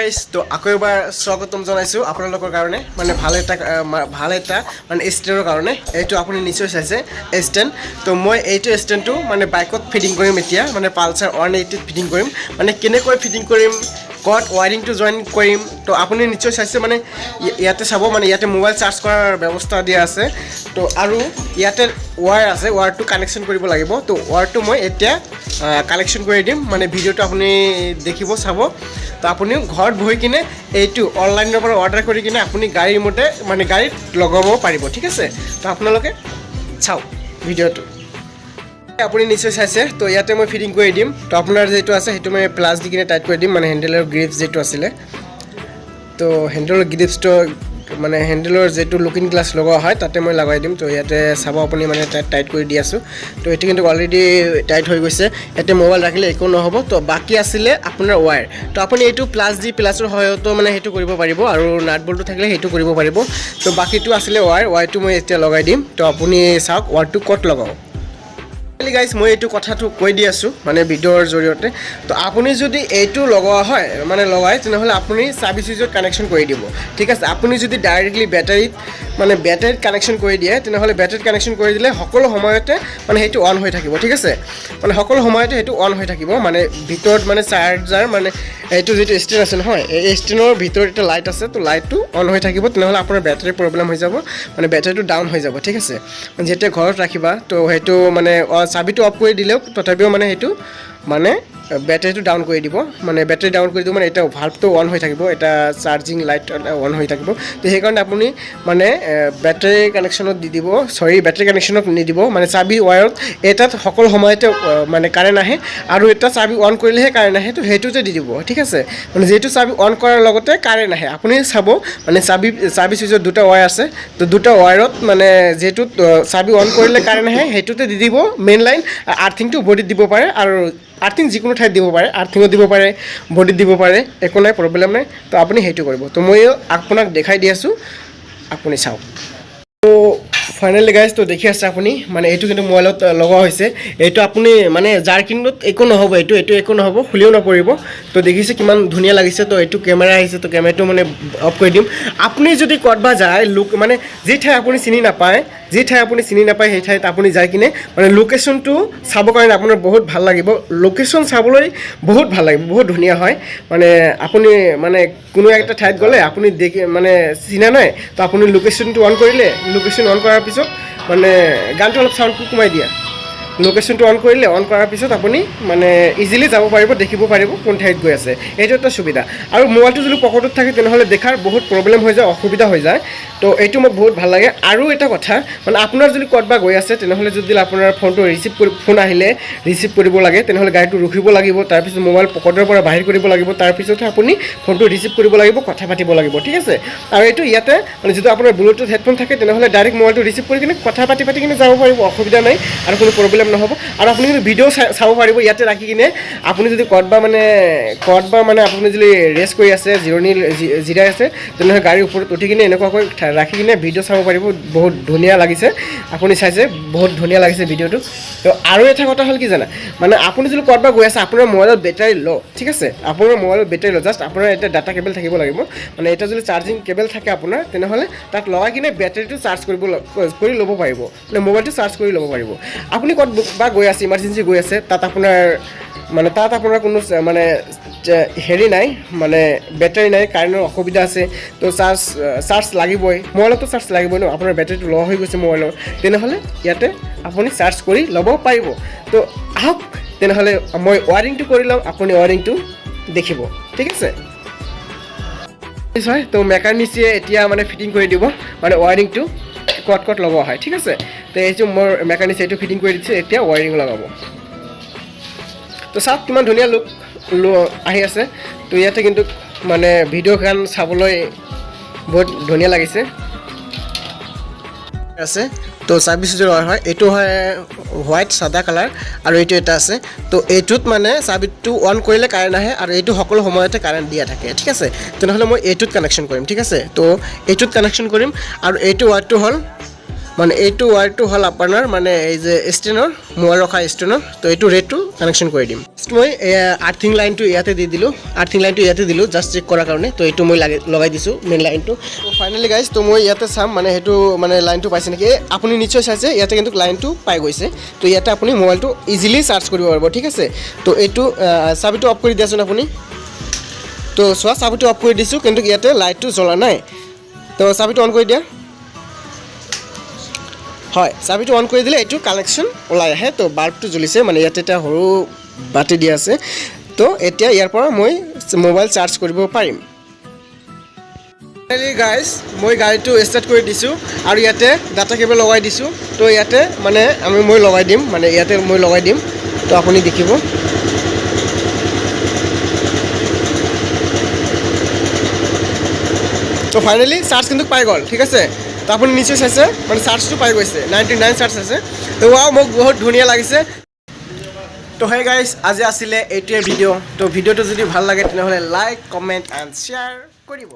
guys তো আকৌ এবাৰ স্বাগতম জনাইছোঁ আপোনালোকৰ কাৰণে মানে ভাল এটা মানে ষ্টেণ্ডৰ কাৰণে এইটো আপুনি নিশ্চয় চাইছে ষ্টেণ্ড তো মই এইটো ষ্টেণ্ডটো মানে বাইকত ফিটিং কৰিম এতিয়া মানে পালচাৰ 180 ফিটিং কৰিম মানে কেনেকৈ ফিটিং কৰিম ক'ত ৱায়াৰিংটো জইন কৰিম তো আপুনি নিশ্চয় চাইছে মানে ইয়াতে চাব মানে ইয়াতে মোবাইল চাৰ্জ কৰাৰ ব্যৱস্থা দিয়া আছে তো আৰু ইয়াতে ৱায়াৰ আছে ৱায়াৰটো কানেকশ্যন কৰিব লাগিব তো ৱায়াৰটো মই এতিয়া কানেকশ্যন কৰি দিম মানে ভিডিঅ'টো আপুনি দেখিব চাব তো আপুনি ঘৰত বহি কিনে এইটো অনলাইনৰ পৰা অৰ্ডাৰ কৰি কিনে আপুনি গাড়ীৰ মতে মানে গাড়ীত লগাব পাৰিব ঠিক আছে তো আপোনালোকে চাওক ভিডিঅ'টো আপুনি নিশ্চয় চাইছে তো ইয়াতে মই ফিটিং কৰি দিম তো আপোনাৰ যেটো আছে সেইটো মই প্লাস দি কিনে টাইট কৰি দিম মানে হেণ্ডেলৰ গ্ৰিপছ যেটো আছিলে তো হেণ্ডেলৰ গ্ৰিপছটো মানে হেণ্ডেলৰ যেটো লুকিং গ্লাছ লগোৱা হয় তাতে মই লগাই দিম তো ইয়াতে চাব আপুনি মানে টাইট কৰি দি আছোঁ তো এটো কিন্তু অলৰেডি টাইট হৈ গৈছে এতে মোবাইল ৰাখিলে একো নহ'ব তো বাকি আছিলে আপোনাৰ ৱায়াৰ তো আপুনি এইটো প্লাস দি প্লাসৰ সহায়তো মানে হেতু কৰিব পাৰিব আৰু নাট বল্টটো থাকিলে হেতু কৰিব পাৰিব তো বাকিটো আছিলে ৱায়াৰটো মই এতিয়া লগাই দিম তো আপুনি চাওক ৱায়াৰটো ক'ত লগাও গাইজ মই এইটো কথাটো কৈ দি আছোঁ মানে ভিডিঅ'ৰ জৰিয়তে তো আপুনি যদি এইটো লগোৱা হয় মানে লগাই তেনেহ'লে আপুনি চাবি চুইচত কানেকশ্যন কৰি দিব ঠিক আছে আপুনি যদি ডাইৰেক্টলি বেটাৰীত কানেকশ্যন কৰি দিয়ে তেনেহ'লে বেটাৰীত কানেকশ্যন কৰি দিলে সকলো সময়তে মানে সেইটো অন হৈ থাকিব ঠিক আছে মানে সকলো সময়তে সেইটো অন হৈ থাকিব মানে ভিতৰত মানে চাৰ্জাৰ মানে এইটো যিটো ষ্টেণ্ড আছে নহয় এই ষ্টেণ্ডৰ ভিতৰত এটা লাইট আছে তো লাইটটো অন হৈ থাকিব তেনেহ'লে আপোনাৰ বেটাৰী প্ৰব্লেম হৈ যাব মানে বেটাৰীটো ডাউন হৈ যাব ঠিক আছে যেতিয়া ঘৰত ৰাখিবা তো সেইটো মানে চাবিটো অফ কৰি দিলেও তথাপিও মানে সেইটো মানে বেটাৰীটো ডাউন কৰি দিব মানে বেটাৰী ডাউন কৰি দিব মানে এটা ভাল্বটো অন হৈ থাকিব এটা চাৰ্জিং লাইট অন হৈ থাকিব তো সেইকাৰণে আপুনি মানে বেটাৰী কানেকশ্যনত দি দিব বেটাৰী কানেকশ্যনত নিদিব মানে চাবি ৱায়াৰত এটাত সকলো সময়তে মানে কাৰেণ্ট আহে আৰু এটা চাবি অন কৰিলেহে কাৰেণ্ট আহে তো সেইটোতে দি দিব ঠিক আছে মানে যিটো চাবি অন কৰাৰ লগতে কাৰেণ্ট আহে আপুনি চাব মানে চাবি চুইচত দুটা ৱায়াৰ আছে তো দুটা ৱায়াৰত মানে যিটোত চাবি অন কৰিলে কাৰেণ্ট আহে সেইটোতে দি দিব মেইন লাইন আৰ্থিংটো বডিত দিব পাৰে আৰু আৰ্থিং যিকোনো ঠাইত দিব পাৰে আৰ্থিঙত দিব পাৰে বডিত দিব পাৰে একো নাই প্ৰব্লেম নাই তো আপুনি সেইটো কৰিব তো মই আপোনাক দেখাই দি আছোঁ আপুনি চাওক তো ফাইনেলি গাইজ তো দেখি আছে আপুনি মানে এইটো কিন্তু মোবাইলত লগোৱা হৈছে এইটো আপুনি মানে যাৰ কিন্তু একো নহ'ব এইটো একো নহ'ব খুলিও নপৰিব তো দেখিছে কিমান ধুনীয়া লাগিছে তো এইটো কেমেৰা আহিছে তো কেমেৰাটো মানে অফ কৰি দিম আপুনি যদি ক'ৰবাত যায় মানে যি ঠাই আপুনি চিনি নাপায় সেই ঠাইত আপুনি যাই কিনে মানে লোকেশ্যনটো চাবৰ কাৰণে আপোনাৰ বহুত ভাল লাগিব লোকেশ্যন চাবলৈ বহুত ভাল লাগিব বহুত ধুনীয়া হয় মানে আপুনি মানে কোনো এটা ঠাইত গ'লে আপুনি দেখি মানে চিনা নাই তো আপুনি লোকেশ্যনটো অন কৰিলে লোকেশ্যন অন কৰাৰ পিছত মানে গানটো অলপ চাউণ্ডটো কমাই দিয়া লোকেশ্যনটো অন কৰিলে অন কৰাৰ পিছত আপুনি মানে ইজিলি যাব পাৰিব দেখিব পাৰিব কোন ঠাইত গৈ আছে এইটো এটা সুবিধা আৰু মোবাইলটো যদি পকেটত থাকে তেনেহ'লে দেখাৰ বহুত প্ৰব্লেম হৈ যায় অসুবিধা হৈ যায় তো এইটো মোক বহুত ভাল লাগে আৰু এটা কথা মানে আপোনাৰ যদি ক'ৰবাত গৈ আছে তেনেহ'লে যদি আপোনাৰ ফোনটো ফোন আহিলে ৰিচিভ কৰিব লাগে তেনেহ'লে গাড়ীটো ৰখিব লাগিব তাৰপিছত মোবাইল পকেটৰ পৰা বাহিৰ কৰিব লাগিব তাৰপিছতহে আপুনি ফোনটো ৰিচিভ কৰিব লাগিব কথা পাতিব লাগিব ঠিক আছে আৰু এইটো ইয়াতে মানে যদি আপোনাৰ ব্লুটুথ হেডফোন থাকে তেনেহ'লে ডাইৰেক্ট মোবাইলটো ৰিচিভ কৰি কিনে কথা পাতি কিনে যাব পাৰিব অসুবিধা নাই আৰু কোনো প্ৰব্লেম নহ'ব আৰু আপুনি কিন্তু ভিডিঅ' চাব পাৰিব ইয়াতে ৰাখি কিনে আপুনি যদি ক'ৰবাত মানে আপুনি যদি ৰেষ্ট কৰি আছে জিৰাই আছে তেনেহ'লে গাড়ীৰ ওপৰত উঠি কিনে এনেকুৱাকৈ ৰাখি কিনে ভিডিঅ' চাব পাৰিব বহুত ধুনীয়া লাগিছে আপুনি চাইছে বহুত ধুনীয়া লাগিছে ভিডিঅ'টো তো আৰু এটা কথা হ'ল কি জানা মানে আপুনি যদি ক'ৰবাত গৈ আছে আপোনাৰ মোবাইলত বেটাৰী ল' ঠিক আছে আপোনাৰ মোবাইলত বেটাৰী ল' জাষ্ট আপোনাৰ এটা ডাটা কেবল থাকিব লাগিব মানে এটা যদি চাৰ্জিং কেবল থাকে আপোনাৰ তেনেহ'লে তাক লগাই কিনে বেটাৰীটো চাৰ্জ কৰি ল'ব পাৰিব মানে মোবাইলটো চাৰ্জ কৰি ল'ব পাৰিব আপুনি ক'ৰবাত গৈ আছে ইমাৰ্জেঞ্চি গৈ আছে তাত আপোনাৰ কোনো মানে হেৰি নাই মানে বেটাৰী নাই কাৰেণ্টৰ অসুবিধা আছে তো চাৰ্জ লাগিবই মোবাইলতো চাৰ্জ লাগিবই ন আপোনাৰ বেটাৰীটো ল' হৈ গৈছে মোবাইলৰ তেনেহ'লে ইয়াতে আপুনি চাৰ্জ কৰি ল'ব পাৰিব তো আহক তেনেহ'লে মই ৱায়াৰিংটো কৰি ল'ম আপুনি ৱায়াৰিংটো দেখিব ঠিক আছে হয় তো মেকানিকে এতিয়া মানে ফিটিং কৰি দিব মানে ৱায়াৰিংটো ক'ত লগোৱা হয় ঠিক আছে তো এইটো মোৰ মেকানিকে এইটো ফিটিং কৰি দিছে এতিয়া ৱায়াৰিং লগাব তো চাওক কিমান ধুনীয়া লুক আহি আছে তো ইয়াতে কিন্তু মানে ভিডিঅ'খন চাবলৈ বহুত ধুনীয়া লাগিছে আছে তো চাৰ্ভিচ হয় এইটো হয় হোৱাইট সাদা কালাৰ আৰু এইটো এটা আছে তো এইটোত মানে চাবিটো অন কৰিলে কাৰেণ্ট আহে আৰু এইটো সকলো সময়তে কাৰেণ্ট দিয়া থাকে ঠিক আছে তেনেহ'লে মই এইটোত কানেকশ্যন কৰিম ঠিক আছে তো এইটোত কানেকশ্যন কৰিম আৰু এইটো ৱায়াৰটো হ'ল মানে এইটো ৱায়াৰটো হ'ল আপোনাৰ মানে এই যে ষ্টেনৰ মোবাইল ৰখা ষ্টেনৰ তো এইটো ৰেডটো কানেকশ্যন কৰি দিম মই আৰ্থিং লাইনটো ইয়াতে দি দিলোঁ জাষ্ট চেক কৰাৰ কাৰণে তো এইটো মই লগাই দিছোঁ মেইন লাইনটো তো ফাইনেলি গাইজ তো মই ইয়াতে চাম মানে সেইটো মানে লাইনটো পাইছে নেকি আপুনি নিশ্চয় চাইছে ইয়াতে কিন্তু লাইনটো পাই গৈছে তো ইয়াতে আপুনি মোবাইলটো ইজিলি চাৰ্জ কৰিব পাৰিব ঠিক আছে তো এইটো চাবিটো অফ কৰি দিয়াচোন আপুনি তো চোৱা চাবিটো অফ কৰি দিছোঁ কিন্তু ইয়াতে লাইটটো জ্বলা নাই তো চাবিটো অন কৰি দিয়া হয় চাবিটো অন কৰি দিলে এইটো কানেকশ্যন ওলাই আহে তো বাল্বটো জ্বলিছে মানে ইয়াতে এটা সৰু বাতি দিয়া আছে তো এতিয়া ইয়াৰ পৰা মই মোবাইল চাৰ্জ কৰিব পাৰিম গাইজ মই গাড়ীটো ষ্টাৰ্ট কৰি দিছোঁ আৰু ইয়াতে ডাটা কেবল লগাই দিছোঁ তো ইয়াতে মানে মই লগাই দিম মানে ইয়াতে মই লগাই দিম তো আপুনি দেখিব তো ফাইনেলি চাৰ্জ কিন্তু পাই গ'ল ঠিক আছে তো আপুনি নিশ্চয় চাইছে মানে চাৰ্জটো পাই গৈছে 99 চাৰ্জ আছে তো ৱাও মোক বহুত ধুনীয়া লাগিছে তো হে গাইজ আজি আছিলে এইটোৱে ভিডিঅ' তো ভিডিঅ'টো যদি ভাল লাগে তেনেহ'লে লাইক কমেণ্ট এণ্ড শ্বেয়াৰ কৰিব